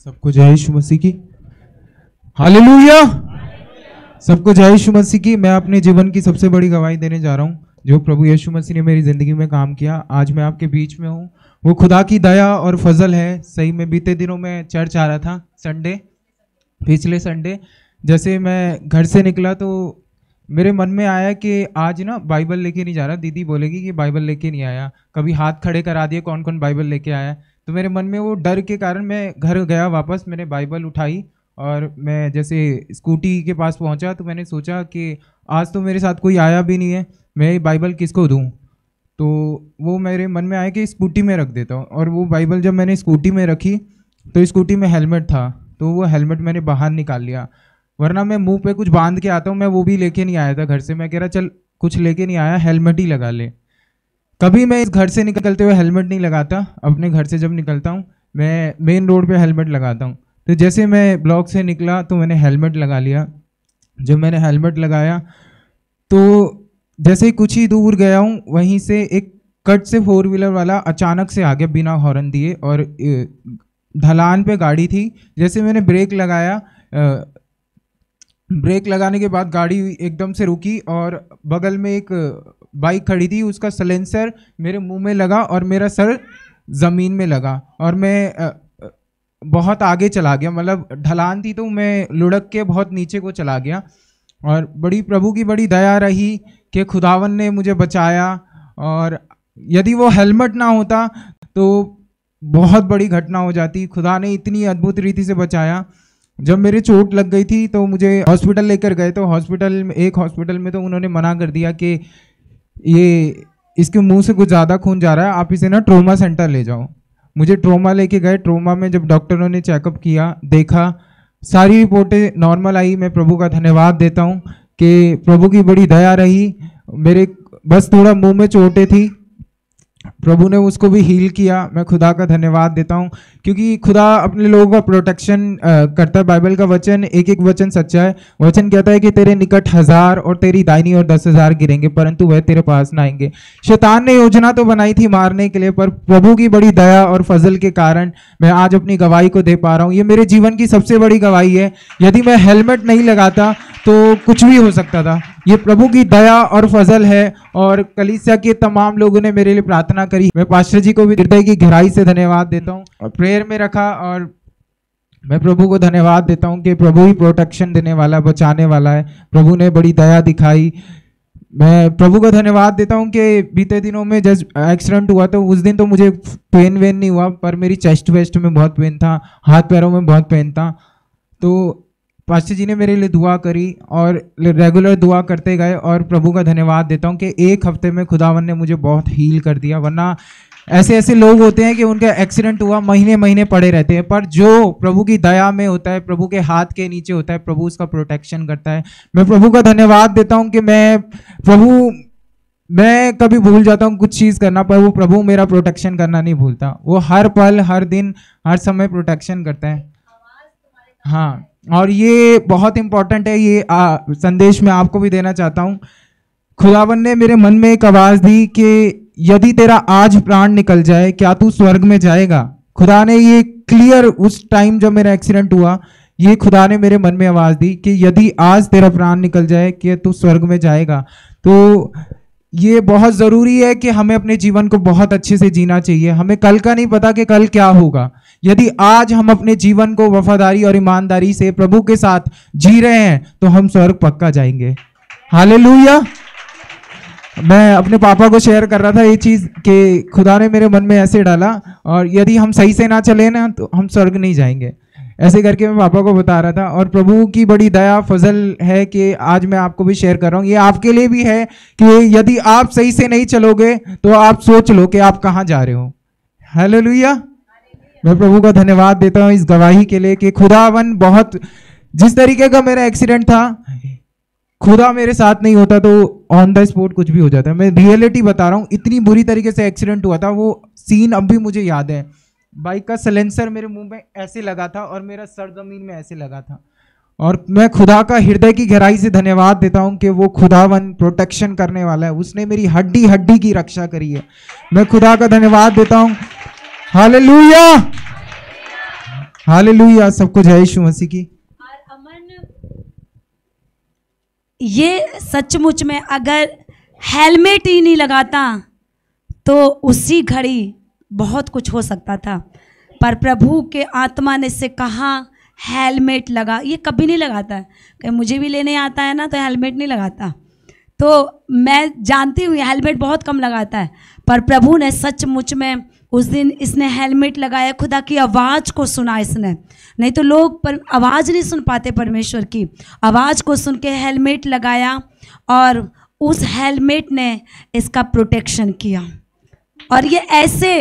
सबको जय यीशु मसीह की। हालेलुया। सबको जय यीशु मसीह की। मैं अपने जीवन की सबसे बड़ी गवाही देने जा रहा हूँ जो प्रभु यीशु मसीह ने मेरी ज़िंदगी में काम किया। आज मैं आपके बीच में हूँ, वो खुदा की दया और फजल है। सही में बीते दिनों में चर्च आ रहा था, पिछले संडे जैसे मैं घर से निकला तो मेरे मन में आया कि आज ना बाइबल लेके नहीं जा रहा। दीदी बोलेगी कि बाइबल लेके नहीं आया, कभी हाथ खड़े करा दिए कौन कौन बाइबल लेके आया। तो मेरे मन में वो डर के कारण मैं घर गया वापस, मैंने बाइबल उठाई और मैं जैसे स्कूटी के पास पहुंचा तो मैंने सोचा कि आज तो मेरे साथ कोई आया भी नहीं है, मैं ये बाइबल किसको दूं। तो वो मेरे मन में आया कि स्कूटी में रख देता हूँ। और वो बाइबल जब मैंने स्कूटी में रखी तो स्कूटी में हेलमेट था, तो वो हेलमेट मैंने बाहर निकाल लिया। वरना मैं मुंह पे कुछ बांध के आता हूँ, मैं वो भी लेके नहीं आया था घर से। मैं कह रहा चल कुछ लेके नहीं आया, हेलमेट ही लगा ले। कभी मैं इस घर से निकलते हुए हेलमेट नहीं लगाता। अपने घर से जब निकलता हूँ मैं मेन रोड पे हेलमेट लगाता हूँ। तो जैसे मैं ब्लॉक से निकला तो मैंने हेलमेट लगा लिया। जब मैंने हेलमेट लगाया तो जैसे ही कुछ ही दूर गया हूँ, वहीं से एक कट से 4 व्हीलर वाला अचानक से आ गया बिना हॉर्न दिए, और ढलान पे गाड़ी थी। जैसे मैंने ब्रेक लगाया, ब्रेक लगाने के बाद गाड़ी एकदम से रुकी और बगल में एक बाइक खड़ी थी, उसका साइलेंसर मेरे मुंह में लगा और मेरा सर ज़मीन में लगा और मैं बहुत आगे चला गया। मतलब ढलान थी तो मैं लुढ़क के बहुत नीचे को चला गया। और बड़ी प्रभु की बड़ी दया रही कि खुदावन ने मुझे बचाया। और यदि वो हेलमेट ना होता तो बहुत बड़ी घटना हो जाती। खुदा ने इतनी अद्भुत रीति से बचाया। जब मेरे चोट लग गई थी तो मुझे हॉस्पिटल लेकर गए, तो एक हॉस्पिटल में तो उन्होंने मना कर दिया कि ये इसके मुंह से कुछ ज़्यादा खून जा रहा है, आप इसे ना ट्रोमा सेंटर ले जाओ। मुझे ट्रोमा लेके गए। ट्रोमा में जब डॉक्टरों ने चेकअप किया, देखा, सारी रिपोर्टें नॉर्मल आई। मैं प्रभु का धन्यवाद देता हूँ कि प्रभु की बड़ी दया रही। मेरे बस थोड़ा मुंह में चोटें थी, प्रभु ने उसको भी हील किया। मैं खुदा का धन्यवाद देता हूँ क्योंकि खुदा अपने लोगों का प्रोटेक्शन करता है। बाइबल का वचन एक एक वचन सच्चा है। वचन कहता है कि तेरे निकट 1000 और तेरी दाहिनी ओर 10,000 गिरेंगे परंतु वह तेरे पास ना आएंगे। शैतान ने योजना तो बनाई थी मारने के लिए, पर प्रभु की बड़ी दया और फजल के कारण मैं आज अपनी गवाही को दे पा रहा हूँ। ये मेरे जीवन की सबसे बड़ी गवाही है। यदि मैं हेलमेट नहीं लगाता तो कुछ भी हो सकता था। ये प्रभु की दया और फजल है। और कलीसिया के तमाम लोगों ने मेरे लिए प्रार्थना करी। मैं पास्टर जी को भी हृदय की गहराई से धन्यवाद देता हूँ और प्रेयर में रखा। और मैं प्रभु को धन्यवाद देता हूँ कि प्रभु ही प्रोटेक्शन देने वाला, बचाने वाला है। प्रभु ने बड़ी दया दिखाई। मैं प्रभु को धन्यवाद देता हूँ कि बीते दिनों में जब एक्सीडेंट हुआ तो उस दिन तो मुझे पेन वेन नहीं हुआ, पर मेरी चेस्ट वेस्ट में बहुत पेन था, हाथ पैरों में बहुत पेन था। तो पास्टर जी ने मेरे लिए दुआ करी और रेगुलर दुआ करते गए। और प्रभु का धन्यवाद देता हूँ कि एक हफ्ते में खुदावन ने मुझे बहुत हील कर दिया। वरना ऐसे ऐसे लोग होते हैं कि उनका एक्सीडेंट हुआ महीने महीने पड़े रहते हैं, पर जो प्रभु की दया में होता है, प्रभु के हाथ के नीचे होता है, प्रभु उसका प्रोटेक्शन करता है। मैं प्रभु का धन्यवाद देता हूँ कि मैं कभी भूल जाता हूँ कुछ चीज़ करना, पर वो प्रभु मेरा प्रोटेक्शन करना नहीं भूलता। वो हर पल, हर दिन, हर समय प्रोटेक्शन करता है। हाँ, और ये बहुत इंपॉर्टेंट है। ये संदेश मैं आपको भी देना चाहता हूँ। खुदावन ने मेरे मन में एक आवाज़ दी कि यदि तेरा आज प्राण निकल जाए क्या तू स्वर्ग में जाएगा। खुदा ने ये क्लियर उस टाइम जब मेरा एक्सीडेंट हुआ, ये खुदा ने मेरे मन में आवाज़ दी कि यदि आज तेरा प्राण निकल जाए कि तू स्वर्ग में जाएगा। तो ये बहुत ज़रूरी है कि हमें अपने जीवन को बहुत अच्छे से जीना चाहिए। हमें कल का नहीं पता कि कल क्या होगा। यदि आज हम अपने जीवन को वफादारी और ईमानदारी से प्रभु के साथ जी रहे हैं तो हम स्वर्ग पक्का जाएंगे। हालेलुया। मैं अपने पापा को शेयर कर रहा था ये चीज़ कि खुदा ने मेरे मन में ऐसे डाला, और यदि हम सही से ना चले ना तो हम स्वर्ग नहीं जाएंगे। ऐसे करके मैं पापा को बता रहा था। और प्रभु की बड़ी दया फजल है कि आज मैं आपको भी शेयर कर रहा हूँ। ये आपके लिए भी है कि यदि आप सही से नहीं चलोगे तो आप सोच लो कि आप कहाँ जा रहे हो। हालेलुया। मैं प्रभु का धन्यवाद देता हूँ इस गवाही के लिए कि खुदावन बहुत, जिस तरीके का मेरा एक्सीडेंट था, खुदा मेरे साथ नहीं होता तो ऑन द स्पॉट कुछ भी हो जाता है। मैं रियलिटी बता रहा हूँ, इतनी बुरी तरीके से एक्सीडेंट हुआ था। वो सीन अब भी मुझे याद है। बाइक का साइलेंसर मेरे मुंह में ऐसे लगा था और मेरा सर जमीन में ऐसे लगा था। और मैं खुदा का हृदय की गहराई से धन्यवाद देता हूं कि वो खुदावन प्रोटेक्शन करने वाला है। उसने मेरी हड्डी हड्डी की रक्षा करी है। मैं खुदा का धन्यवाद देता हूं। हालेलुया, हालेलुया, सबको जय यीशु मसीह की। और अमन, ये सचमुच में अगर हेलमेट ही नहीं लगाता तो उसी घड़ी बहुत कुछ हो सकता था, पर प्रभु के आत्मा ने इससे कहा हेलमेट लगा। ये कभी नहीं लगाता है कि मुझे भी लेने आता है ना तो हेलमेट नहीं लगाता, तो मैं जानती हूँ हेलमेट बहुत कम लगाता है, पर प्रभु ने सचमुच में उस दिन इसने हेलमेट लगाया, खुदा की आवाज़ को सुना इसने। नहीं तो लोग पर आवाज़ नहीं सुन पाते, परमेश्वर की आवाज़ को सुन के हेलमेट लगाया और उस हेलमेट ने इसका प्रोटेक्शन किया। और ये ऐसे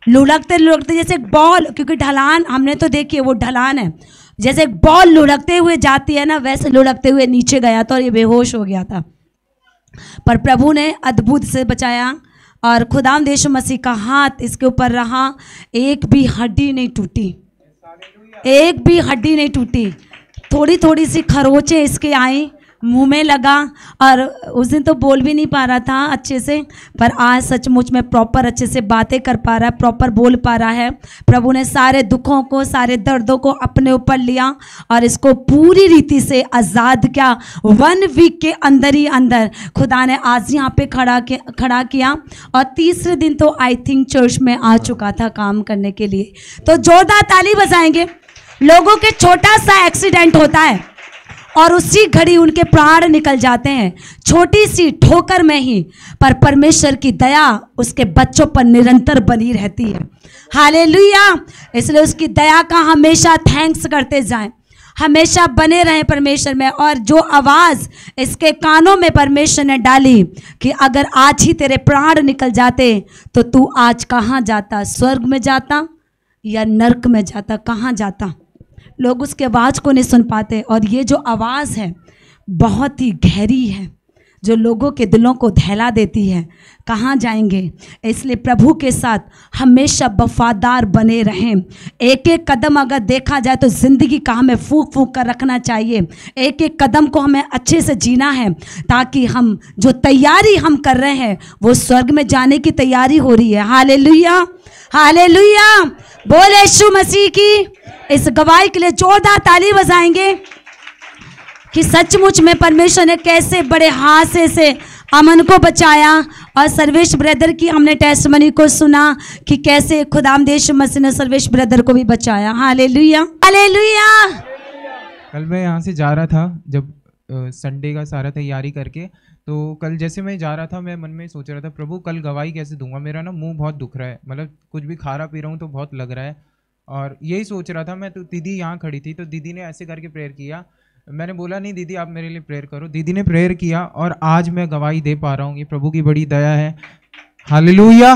लुढ़कते लुढ़कते जैसे एक बॉल, क्योंकि ढलान हमने तो देखी है, वो ढलान है, जैसे एक बॉल लुढ़कते हुए जाती है ना, वैसे लुढ़कते हुए नीचे गया था और ये बेहोश हो गया था। पर प्रभु ने अद्भुत से बचाया और खुदावंद यीशु मसीह का हाथ इसके ऊपर रहा, एक भी हड्डी नहीं टूटी, एक भी हड्डी नहीं टूटी। थोड़ी थोड़ी सी खरोचें इसके आई, मुंह में लगा, और उस दिन तो बोल भी नहीं पा रहा था अच्छे से, पर आज सचमुच में प्रॉपर अच्छे से बातें कर पा रहा है, प्रॉपर बोल पा रहा है। प्रभु ने सारे दुखों को, सारे दर्दों को अपने ऊपर लिया और इसको पूरी रीति से आज़ाद किया। 1 वीक के अंदर ही अंदर खुदा ने आज यहाँ पे खड़ा किया, और तीसरे दिन तो आई थिंक चर्च में आ चुका था काम करने के लिए। तो जोरदार ताली बजाएंगे। लोगों के छोटा सा एक्सीडेंट होता है और उसी घड़ी उनके प्राण निकल जाते हैं, छोटी सी ठोकर में ही, पर परमेश्वर की दया उसके बच्चों पर निरंतर बनी रहती है। हालेलुया। इसलिए उसकी दया का हमेशा थैंक्स करते जाएं, हमेशा बने रहें परमेश्वर में। और जो आवाज़ इसके कानों में परमेश्वर ने डाली कि अगर आज ही तेरे प्राण निकल जाते तो तू आज कहाँ जाता, स्वर्ग में जाता या नरक में जाता, कहाँ जाता? लोग उसके आवाज़ को नहीं सुन पाते। और ये जो आवाज़ है बहुत ही गहरी है, जो लोगों के दिलों को दहला देती है, कहाँ जाएंगे? इसलिए प्रभु के साथ हमेशा वफादार बने रहें। एक एक कदम अगर देखा जाए तो ज़िंदगी का हमें फूंक फूंक कर रखना चाहिए। एक एक कदम को हमें अच्छे से जीना है, ताकि हम जो तैयारी हम कर रहे हैं वो स्वर्ग में जाने की तैयारी हो रही है। Hallelujah, hallelujah. बोल यीशु मसीह की। इस गवाही के लिए जोरदार ताली बजाएंगे कि सचमुच में परमेश्वर ने कैसे बड़े हादसे से अमन को बचाया। और सर्वेश ब्रदर की हमने टेस्टमनी को सुना कि कैसे खुदावंद यीशु मसीह ने सर्वेश ब्रदर को भी बचाया। Hallelujah, hallelujah. कल मैं यहाँ से जा रहा था, जब संडे का सारा तैयारी करके, तो कल जैसे मैं जा रहा था मैं मन में सोच रहा था, प्रभु कल गवाही कैसे दूंगा, मेरा ना मुंह बहुत दुख रहा है, मतलब कुछ भी खा रहा पी रहा हूँ तो बहुत लग रहा है। और यही सोच रहा था मैं, तो दीदी यहाँ खड़ी थी, तो दीदी ने ऐसे करके प्रेयर किया। मैंने बोला नहीं दीदी आप मेरे लिए प्रेयर करो, दीदी ने प्रेयर किया और आज मैं गवाही दे पा रहा हूँ। ये प्रभु की बड़ी दया है। हालेलुया।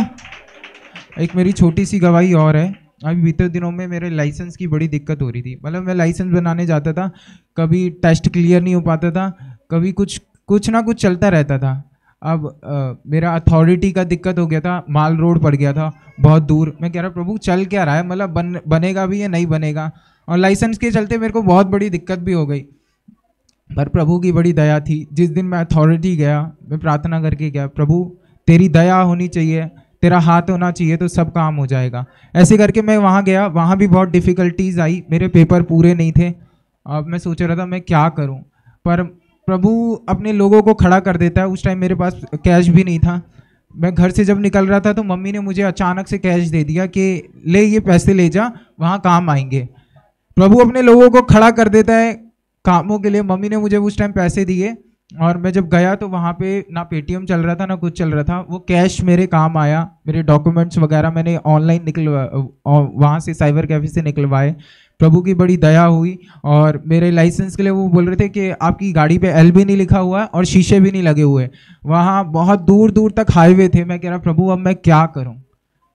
एक मेरी छोटी सी गवाही और है। अभी बीते दिनों में मेरे लाइसेंस की बड़ी दिक्कत हो रही थी, मतलब मैं लाइसेंस बनाने जाता था, कभी टेस्ट क्लियर नहीं हो पाता था, कभी कुछ ना कुछ चलता रहता था। अब मेरा अथॉरिटी का दिक्कत हो गया था, माल रोड पड़ गया था बहुत दूर। मैं कह रहा प्रभु चल क्या रहा है, मतलब बनेगा भी या नहीं बनेगा। और लाइसेंस के चलते मेरे को बहुत बड़ी दिक्कत भी हो गई, पर प्रभु की बड़ी दया थी। जिस दिन मैं अथॉरिटी गया, मैं प्रार्थना करके गया, प्रभु तेरी दया होनी चाहिए, तेरा हाथ होना चाहिए तो सब काम हो जाएगा। ऐसे करके मैं वहाँ गया, वहाँ भी बहुत डिफ़िकल्टीज आई, मेरे पेपर पूरे नहीं थे। अब मैं सोच रहा था मैं क्या करूँ, पर प्रभु अपने लोगों को खड़ा कर देता है। उस टाइम मेरे पास कैश भी नहीं था। मैं घर से जब निकल रहा था तो मम्मी ने मुझे अचानक से कैश दे दिया कि ले ये पैसे ले जा, वहाँ काम आएंगे। प्रभु अपने लोगों को खड़ा कर देता है कामों के लिए। मम्मी ने मुझे उस टाइम पैसे दिए और मैं जब गया तो वहाँ पे ना पेटीएम चल रहा था ना कुछ चल रहा था, वो कैश मेरे काम आया। मेरे डॉक्यूमेंट्स वगैरह मैंने ऑनलाइन वहाँ से साइबर कैफे से निकलवाए। प्रभु की बड़ी दया हुई। और मेरे लाइसेंस के लिए वो बोल रहे थे कि आपकी गाड़ी पे एल भी नहीं लिखा हुआ है और शीशे भी नहीं लगे हुए। वहाँ बहुत दूर दूर तक हाईवे थे। मैं कह रहा प्रभु अब मैं क्या करूँ,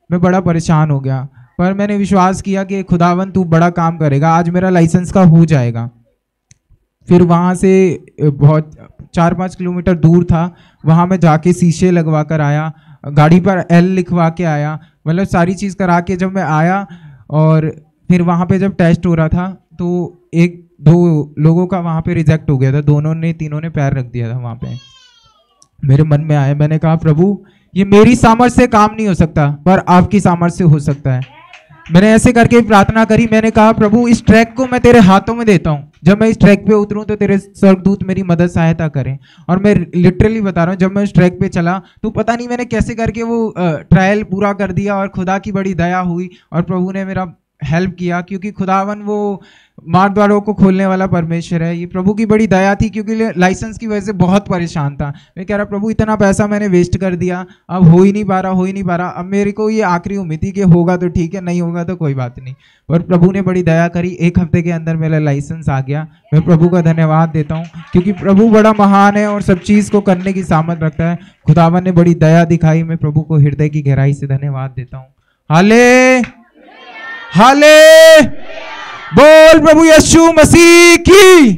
मैं बड़ा परेशान हो गया। पर मैंने विश्वास किया कि खुदावन तू बड़ा काम करेगा, आज मेरा लाइसेंस का हो जाएगा। फिर वहाँ से बहुत 4-5 किलोमीटर दूर था, वहाँ मैं जाके शीशे लगवा कर आया, गाड़ी पर एल लिखवा के आया, मतलब सारी चीज़ करा के जब मैं आया। और फिर वहाँ पे जब टेस्ट हो रहा था तो 1-2 लोगों का वहाँ पे रिजेक्ट हो गया था, तीनों ने पैर रख दिया था वहाँ पे। मेरे मन में आया, मैंने कहा प्रभु ये मेरी सामर्थ्य से काम नहीं हो सकता पर आपकी सामर्थ्य से हो सकता है। मैंने ऐसे करके प्रार्थना करी। मैंने कहा प्रभु इस ट्रैक को मैं तेरे हाथों में देता हूँ, जब मैं इस ट्रैक पे उतरूं तो तेरे स्वर्गदूत मेरी मदद सहायता करें। और मैं लिटरली बता रहा हूँ, जब मैं उस ट्रैक पे चला तो पता नहीं मैंने कैसे करके वो ट्रायल पूरा कर दिया और खुदा की बड़ी दया हुई और प्रभु ने मेरा हेल्प किया, क्योंकि खुदावन वो मार्गद्वारों को खोलने वाला परमेश्वर है। ये प्रभु की बड़ी दया थी, क्योंकि लाइसेंस की वजह से बहुत परेशान था। मैं कह रहा प्रभु इतना पैसा मैंने वेस्ट कर दिया, अब हो ही नहीं पा रहा। अब मेरे को ये आखिरी उम्मीद थी कि होगा तो ठीक है, नहीं होगा तो कोई बात नहीं। पर प्रभु ने बड़ी दया करी, 1 हफ्ते के अंदर मेरा लाइसेंस आ गया। मैं प्रभु का धन्यवाद देता हूँ, क्योंकि प्रभु बड़ा महान है और सब चीज़ को करने की सामर्थ रखता है। खुदावन ने बड़ी दया दिखाई। मैं प्रभु को हृदय की गहराई से धन्यवाद देता हूँ। हाले बोल प्रभु यीशु मसीह की।